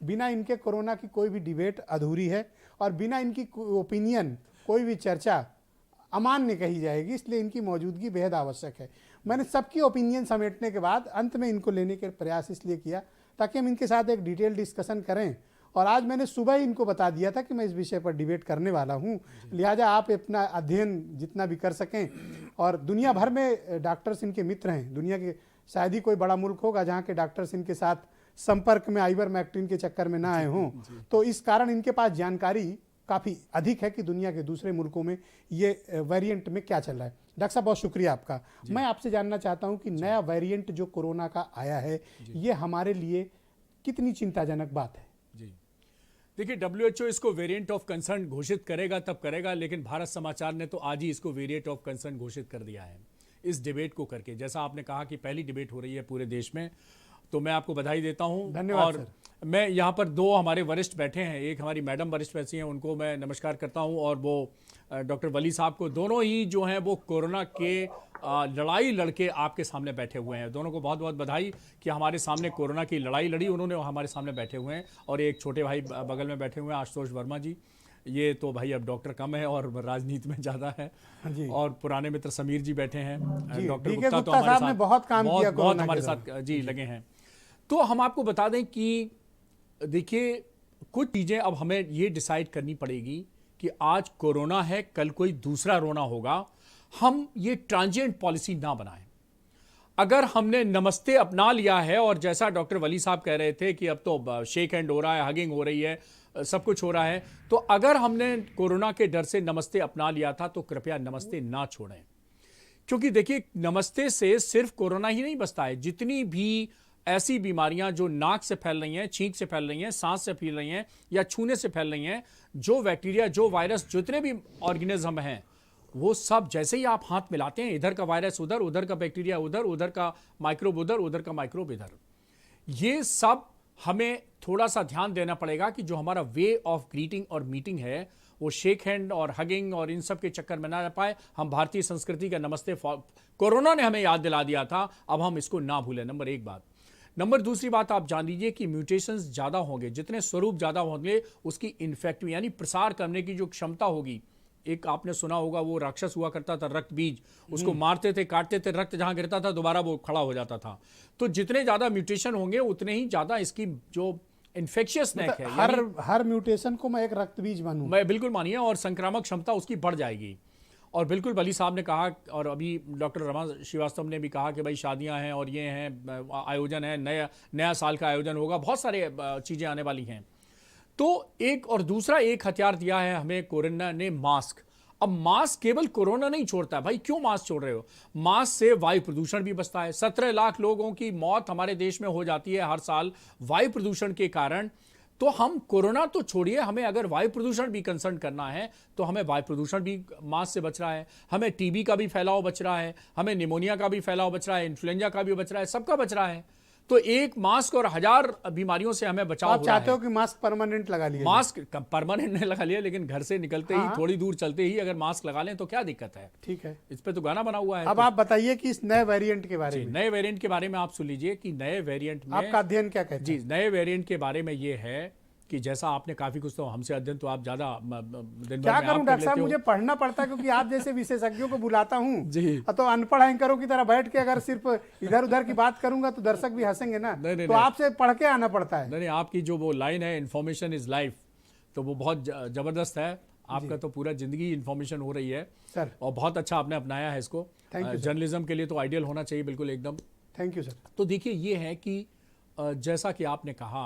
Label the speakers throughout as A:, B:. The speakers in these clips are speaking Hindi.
A: बिना इनके कोरोना की कोई भी डिबेट अधूरी है और बिना इनकी ओपिनियन कोई भी चर्चा अमान्य कही जाएगी, इसलिए इनकी मौजूदगी बेहद आवश्यक है। मैंने सबकी ओपिनियन समेटने के बाद अंत में इनको लेने के प्रयास इसलिए किया ताकि हम इनके साथ एक डिटेल डिस्कशन करें, और आज मैंने सुबह ही इनको बता दिया था कि मैं इस विषय पर डिबेट करने वाला हूं, लिहाजा आप अपना अध्ययन जितना भी कर सकें। और दुनिया भर में डॉक्टर्स इनके मित्र हैं, दुनिया के शायद ही कोई बड़ा मुल्क होगा जहां के डॉक्टर्स इनके साथ संपर्क में आइवरमेक्टिन के चक्कर में ना आए हों, तो इस कारण इनके पास जानकारी काफ़ी अधिक है कि दुनिया के दूसरे मुल्कों में ये वेरिएंट में क्या चल रहा है। डॉक्टर साहब बहुत शुक्रिया आपका। मैं आपसे जानना चाहता हूं कि नया वेरिएंट जो कोरोना का आया है ये हमारे लिए कितनी चिंताजनक बात है?
B: जी देखिए, WHO इसको वेरिएंट ऑफ कंसर्न घोषित करेगा तब करेगा, लेकिन भारत समाचार ने तो आज ही इसको वेरिएंट ऑफ कंसर्न घोषित कर दिया है इस डिबेट को करके। जैसा आपने कहा कि पहली डिबेट हो रही है पूरे देश में, तो मैं आपको बधाई देता हूं।
A: धन्यवाद
B: और
A: सर।
B: मैं यहाँ पर दो हमारे वरिष्ठ बैठे हैं, एक हमारी मैडम वरिष्ठ बैठी हैं, उनको मैं नमस्कार करता हूँ, और वो डॉक्टर वली साहब को, दोनों ही जो हैं वो कोरोना के लड़ाई लड़के आपके सामने बैठे हुए हैं। दोनों को बहुत बहुत बधाई कि हमारे सामने कोरोना की लड़ाई लड़ी उन्होंने, हमारे सामने बैठे हुए हैं। और एक छोटे भाई बगल में बैठे हुए हैं, आशुतोष वर्मा जी। ये तो भाई अब डॉक्टर कम है और राजनीति में ज़्यादा है। और पुराने मित्र समीर जी बैठे हैं, डॉक्टर गुप्ता तो हमारे साथ
A: बहुत काम किया,
B: बहुत हमारे साथ जी लगे हैं। तो हम आपको बता दें कि देखिए, कुछ चीज़ें अब हमें ये डिसाइड करनी पड़ेगी कि आज कोरोना है, कल कोई दूसरा रोना होगा। हम ये ट्रांजिएंट पॉलिसी ना बनाएं। अगर हमने नमस्ते अपना लिया है, और जैसा डॉक्टर वली साहब कह रहे थे कि अब तो शेक हैंड हो रहा है, हगिंग हो रही है, सब कुछ हो रहा है, तो अगर हमने कोरोना के डर से नमस्ते अपना लिया था तो कृपया नमस्ते ना छोड़ें। क्योंकि देखिए, नमस्ते से सिर्फ कोरोना ही नहीं बचता है, जितनी भी ऐसी बीमारियां जो नाक से फैल रही हैं, छींक से फैल रही हैं, सांस से फैल रही हैं या छूने से फैल रही हैं, जो बैक्टीरिया, जो वायरस, जितने भी ऑर्गेनिज्म हैं, वो सब जैसे ही आप हाथ मिलाते हैं, इधर का वायरस उधर, उधर का बैक्टीरिया उधर, उधर का माइक्रोब उधर, उधर का माइक्रोब इधर, ये सब हमें थोड़ा सा ध्यान देना पड़ेगा कि जो हमारा वे ऑफ ग्रीटिंग और मीटिंग है वो शेक हैंड और हगिंग और इन सब के चक्कर में ना रह पाए। हम भारतीय संस्कृति का नमस्ते कोरोना ने हमें याद दिला दिया था, अब हम इसको ना भूलें। नंबर एक बात। नंबर दूसरी बात, आप जान लीजिए कि म्यूटेशंस ज़्यादा होंगे, जितने स्वरूप ज़्यादा होंगे उसकी इन्फेक्टिव यानी प्रसार करने की जो क्षमता होगी। एक आपने सुना होगा, वो राक्षस हुआ करता था रक्त बीज, उसको मारते थे, काटते थे, रक्त जहां गिरता था दोबारा वो खड़ा हो जाता था। तो जितने ज़्यादा म्यूटेशन होंगे उतने ही ज़्यादा इसकी जो इन्फेक्शियसनेस है,
A: हर म्यूटेशन को मैं एक रक्त बीज मानूं।
B: मैं बिल्कुल मानिए, और संक्रामक क्षमता उसकी बढ़ जाएगी। और बिल्कुल वली साहब ने कहा, और अभी डॉक्टर रमा श्रीवास्तव ने भी कहा कि भाई शादियां हैं और ये हैं, आयोजन है, नया साल का आयोजन होगा, बहुत सारे चीज़ें आने वाली हैं। तो एक और दूसरा एक हथियार दिया है हमें कोरोना ने, मास्क। अब मास्क केवल कोरोना नहीं छोड़ता है भाई, क्यों मास्क छोड़ रहे हो? मास्क से वायु प्रदूषण भी बचता है। 17 लाख लोगों की मौत हमारे देश में हो जाती है हर साल वायु प्रदूषण के कारण। तो हम कोरोना तो छोड़िए, हमें अगर वायु प्रदूषण भी कंसर्न करना है तो हमें वायु प्रदूषण भी मास्क से बच रहा है, हमें टीबी का भी फैलाव बच रहा है, हमें निमोनिया का भी फैलाव बच रहा है, इन्फ्लुएंजा का भी बच रहा है, सबका बच रहा है। तो एक मास्क और 1000 बीमारियों से हमें बचाव हो रहा है।
A: आप चाहते हो कि मास्क परमानेंट लगा लिए?
B: मास्क परमानेंट नहीं लगा लिया, लेकिन घर से निकलते ही थोड़ी दूर चलते ही अगर मास्क लगा लें तो क्या दिक्कत है?
A: ठीक है,
B: इस पे तो गाना बना हुआ है।
A: अब आप बताइए कि इस नए वेरिएंट के बारे में।
B: नए वेरिएंट के बारे में आप सुन लीजिए कि नए वेरिएंट में
A: आपका अध्ययन क्या कहता है?
B: जी, नए वेरिएंट के बारे में ये है कि जैसा आपने काफी कुछ, तो हमसे अध्ययन तो आप ज्यादा दिन
A: क्या करूं डॉक्टर साहब, मुझे पढ़ना पड़ता है क्योंकि आप जैसे विशेषज्ञों को बुलाता हूं
B: जी।
A: तो अनपढ़ एंकरों की तरह बैठ के अगर सिर्फ इधर उधर की बात करूंगा तो दर्शक भी हंसेंगे ना। तो आपसे पढ़ के आना पड़ता है।
B: नहीं, आपकी जो वो लाइन है, इन्फॉर्मेशन इज लाइफ, तो वो बहुत जबरदस्त है। आपका तो पूरा जिंदगी इन्फॉर्मेशन हो रही है
A: सर,
B: और बहुत अच्छा आपने अपनाया है इसको। जर्नलिज्म के लिए तो आइडियल होना चाहिए, बिल्कुल एकदम।
A: Thank you sir.
B: तो देखिए, ये है कि जैसा कि आपने कहा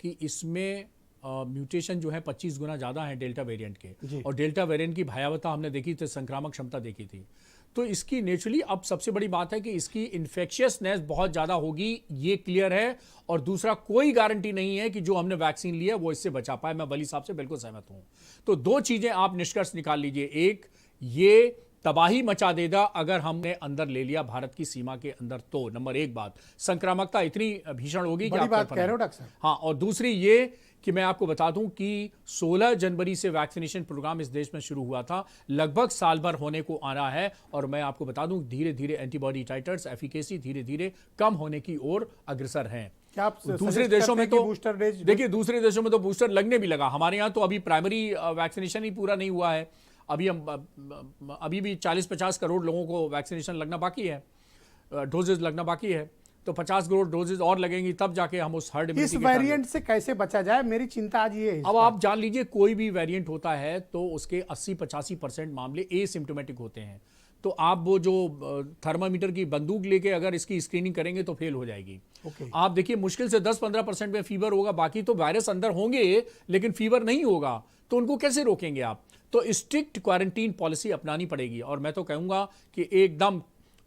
B: कि इसमें म्यूटेशन जो है 25 गुना ज़्यादा है डेल्टा वेरिएंट के, और डेल्टा वेरिएंट की भयावहता हमने देखी थी, संक्रामक क्षमता देखी थी। तो इसकी नेचुरली अब सबसे बड़ी बात है कि इसकी इन्फेक्शियसनेस बहुत ज़्यादा होगी, ये क्लियर है। और दूसरा, कोई गारंटी नहीं है कि जो हमने वैक्सीन लिया वो इससे बचा पाए। मैं वली साहब से बिल्कुल सहमत हूँ। तो दो चीज़ें आप निष्कर्ष निकाल लीजिए। एक, ये तबाही मचा देगा अगर हमने अंदर ले लिया भारत की सीमा के अंदर, तो नंबर एक बात, संक्रामकता इतनी भीषण होगी कि
A: बड़ी बात कह रहे हो डॉक्टर साहब।
B: हाँ, और दूसरी ये कि मैं आपको बता दूं कि 16 जनवरी से वैक्सीनेशन प्रोग्राम इस देश में शुरू हुआ था, लगभग साल भर होने को आ रहा है। और मैं आपको बता दूं, धीरे धीरे एंटीबॉडी टाइटर्स, एफिकेसी धीरे धीरे कम होने की ओर अग्रसर हैं।
A: क्या आप
B: दूसरे
A: suggest
B: देशों
A: करते
B: में
A: हैं कि
B: तो
A: बूस्टर डोज
B: देखिए, दूसरे देशों में तो बूस्टर लगने भी लगा, हमारे यहाँ तो अभी प्राइमरी वैक्सीनेशन ही पूरा नहीं हुआ है। अभी हम अभी भी 40-50 करोड़ लोगों को वैक्सीनेशन लगना बाकी है, डोजेज लगना बाकी है। तो 50 करोड़ डोजेज और लगेंगी तब जाके हम उस हर्ड
A: इस
B: इम्यूनिटी के टारगेट।
A: वेरिएंट से कैसे बचा जाए, मेरी चिंता आज ये है इस
B: अब
A: पर।
B: आप जान लीजिए, कोई भी वेरिएंट होता है तो उसके 80-85% मामले एसिम्प्टोमेटिक होते हैं। तो आप वो जो थर्मामीटर की बंदूक लेके अगर इसकी स्क्रीनिंग करेंगे तो फेल हो जाएगी।
A: ओके।
B: आप देखिए, मुश्किल से 10-15% में फीवर होगा, बाकी तो वायरस अंदर होंगे लेकिन फीवर नहीं होगा, तो उनको कैसे रोकेंगे आप? तो स्ट्रिक्ट क्वारंटीन पॉलिसी अपनानी पड़ेगी। और मैं तो कहूंगा कि एकदम,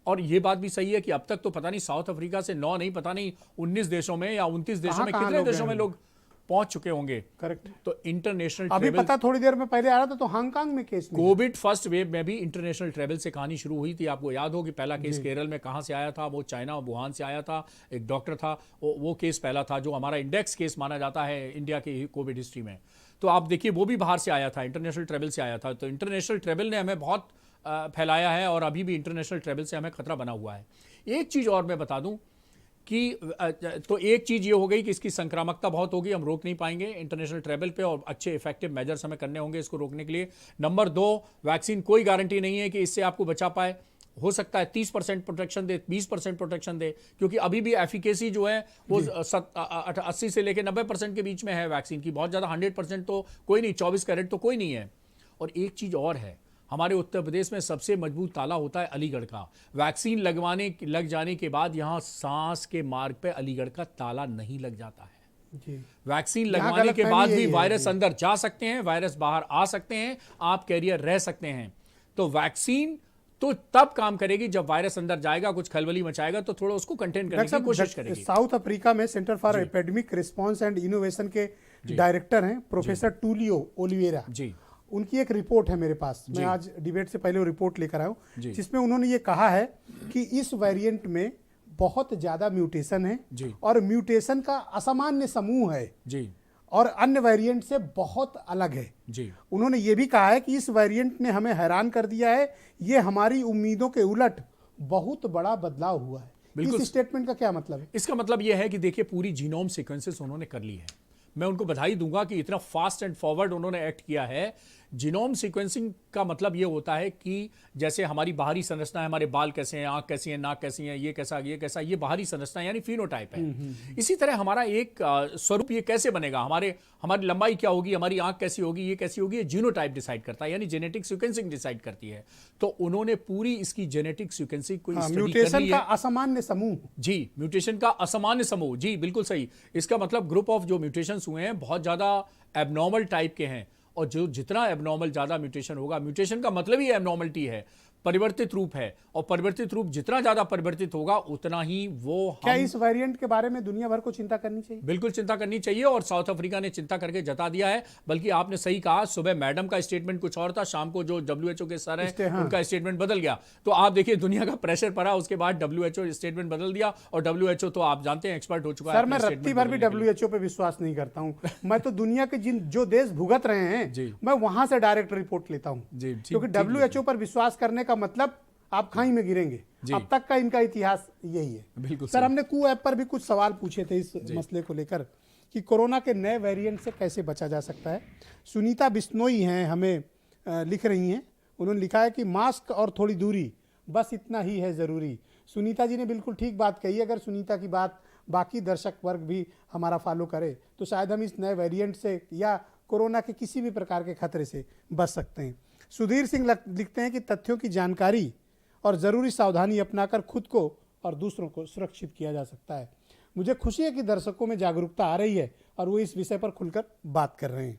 B: और ये बात भी सही है कि अब तक तो पता नहीं साउथ अफ्रीका से 9 नहीं, पता नहीं 19 देशों में या 29 देशों में,
A: कहाँ
B: कितने
A: लोग
B: देशों
A: गए
B: में लोग पहुंच चुके होंगे।
A: करेक्ट।
B: तो इंटरनेशनल
A: अभी
B: ट्रेवल,
A: पता थोड़ी देर में पहले आ रहा था तो हांगकांग में केस मिला।
B: कोविड फर्स्ट वेव में भी इंटरनेशनल ट्रेवल से कहानी शुरू हुई थी। आपको याद हो कि पहला केस केरल में कहां से आया था? वो चाइना वुहान से आया था, एक डॉक्टर था, वो केस पहला था जो हमारा इंडेक्स केस माना जाता है इंडिया की कोविड हिस्ट्री में। तो आप देखिए, वो भी बाहर से आया था, इंटरनेशनल ट्रेवल से आया था। तो इंटरनेशनल ट्रेवल ने हमें बहुत फैलाया है और अभी भी इंटरनेशनल ट्रेवल से हमें खतरा बना हुआ है। एक चीज और मैं बता दूं कि तो एक चीज ये हो गई कि इसकी संक्रामकता बहुत होगी, हम रोक नहीं पाएंगे इंटरनेशनल ट्रेवल पे, और अच्छे इफेक्टिव मेजर्स हमें करने होंगे इसको रोकने के लिए। नंबर 2, वैक्सीन कोई गारंटी नहीं है कि इससे आपको बचा पाए। हो सकता है 30% प्रोटेक्शन दे, 20% प्रोटेक्शन दे, क्योंकि अभी भी एफिकेसी जो है वो 80 से लेकर 90% के बीच में है वैक्सीन की। बहुत ज्यादा 100% तो कोई नहीं, 24 कैरेट तो कोई नहीं है। और एक चीज और है, हमारे उत्तर प्रदेश में सबसे मजबूत ताला होता है अलीगढ़ का। वैक्सीन लग जाने के बाद यहां सांस के मार्ग पे अलीगढ़ का ताला नहीं लग जाता है।
A: जी।
B: वैक्सीन
A: यहाँ
B: लगवाने के बाद
A: गलतफहमी
B: भी
A: यही है,
B: वायरस
A: जी।
B: अंदर जा सकते हैं, वायरस बाहर आ सकते हैं, आप कैरियर रह सकते हैं। तो वैक्सीन तो तब काम करेगी जब वायरस अंदर जाएगा, कुछ खलबली मचाएगा तो थोड़ा उसको कंटेन करने की कोशिश करेगी।
A: साउथ अफ्रीका में centre for epidemic response and innovation के डायरेक्टर हैं प्रोफेसर टूलियो ओलिवेरा
B: जी,
A: उनकी एक रिपोर्ट है मेरे पास। मैं आज डिबेट से पहले वो रिपोर्ट लेकर आया हूं, जिसमें उन्होंने ये कहा है कि इस वेरिएंट में बहुत ज्यादा म्यूटेशन है
B: जी,
A: और म्यूटेशन का असामान्य समूह है
B: जी,
A: और अन्य वेरिएंट से बहुत अलग है।
B: जी,
A: उन्होंने ये भी कहा है कि इस वेरिएंट ने हमें हैरान कर दिया है, ये हमारी उम्मीदों के उलट बहुत बड़ा बदलाव हुआ है।
B: बिल्कुल।
A: इस स्टेटमेंट का क्या मतलब है?
B: इसका मतलब यह है कि देखिए, पूरी जीनोम सीक्वेंसेस उन्होंने कर ली है। मैं उनको बधाई दूंगा कि इतना फास्ट एंड फॉरवर्ड उन्होंने एक्ट किया है। जीनोम सीक्वेंसिंग का मतलब यह होता है कि जैसे हमारी बाहरी संरचना है, हमारे बाल कैसे हैं, आंख कैसी है, नाक कैसी है, ये कैसा, ये बाहरी संरचना यानी फिनोटाइप है। इसी तरह हमारा एक स्वरूप ये कैसे बनेगा, हमारी लंबाई क्या होगी, हमारी आंख कैसी होगी, ये कैसी होगी, ये जीनोटाइप डिसाइड करता है, यानी जेनेटिक सीक्वेंसिंग डिसाइड करती है। तो उन्होंने पूरी इसकी जेनेटिक सीक्वेंसिंग को स्टडी कर
A: म्यूटेशन
B: ली
A: का
B: है।
A: असामान्य समूह।
B: जी, म्यूटेशन का असामान्य समूह, जी बिल्कुल सही। इसका मतलब ग्रुप ऑफ जो म्यूटेशंस हुए हैं बहुत ज्यादा एबनॉर्मल टाइप के हैं, और जो जितना एबनॉर्मल ज्यादा म्यूटेशन होगा, म्यूटेशन का मतलब ही एबनॉर्मलिटी है, परिवर्तित रूप है, और परिवर्तित रूप जितना ज्यादा परिवर्तित होगा उतना ही वो
A: क्या इस वेरिएंट के बारे में दुनिया भर को चिंता करनी चाहिए?
B: बिल्कुल चिंता करनी चाहिए, और साउथ अफ्रीका ने चिंता करके जता दिया है। बल्कि आपने सही कहा, सुबह मैडम का स्टेटमेंट कुछ और था, शाम को जो WHO के सर हैं उनका स्टेटमेंट बदल गया। तो आप देखिए, दुनिया का प्रेशर पड़ा, उसके बाद WHO स्टेटमेंट बदल दिया, और WHO तो आप जानते हैं एक्सपर्ट हो चुका है।
A: सर, मैं रत्ती भर भी WHO पे विश्वास नहीं करता हूं। मैं तो दुनिया के जो देश भुगत रहे हैं, मैं वहां से डायरेक्ट रिपोर्ट लेता हूं, क्योंकि WHO पर विश्वास करने का मतलब आप खाई में गिरेंगे। अब तक का इनका इतिहास यही है।
B: बिल्कुल
A: सर, हमने कू ऐप पर भी कुछ सवाल पूछे थे इस मसले को लेकर कि कोरोना के नए वेरिएंट से कैसे बचा जा सकता है। सुनीता बिश्नोई हैं, हमें लिख रही हैं। उन्होंने लिखा है कि मास्क और थोड़ी दूरी, बस इतना ही है ज़रूरी। सुनीता जी ने बिल्कुल ठीक बात कही। अगर सुनीता की बात बाकी दर्शक वर्ग भी हमारा फॉलो करे तो शायद हम इस नए वेरिएंट से या कोरोना के किसी भी प्रकार के खतरे से बच सकते हैं। सुधीर सिंह लिखते हैं कि तथ्यों की जानकारी और ज़रूरी सावधानी अपनाकर खुद को और दूसरों को सुरक्षित किया जा सकता है। मुझे खुशी है कि दर्शकों में जागरूकता आ रही है और वो इस विषय पर खुलकर बात कर रहे हैं।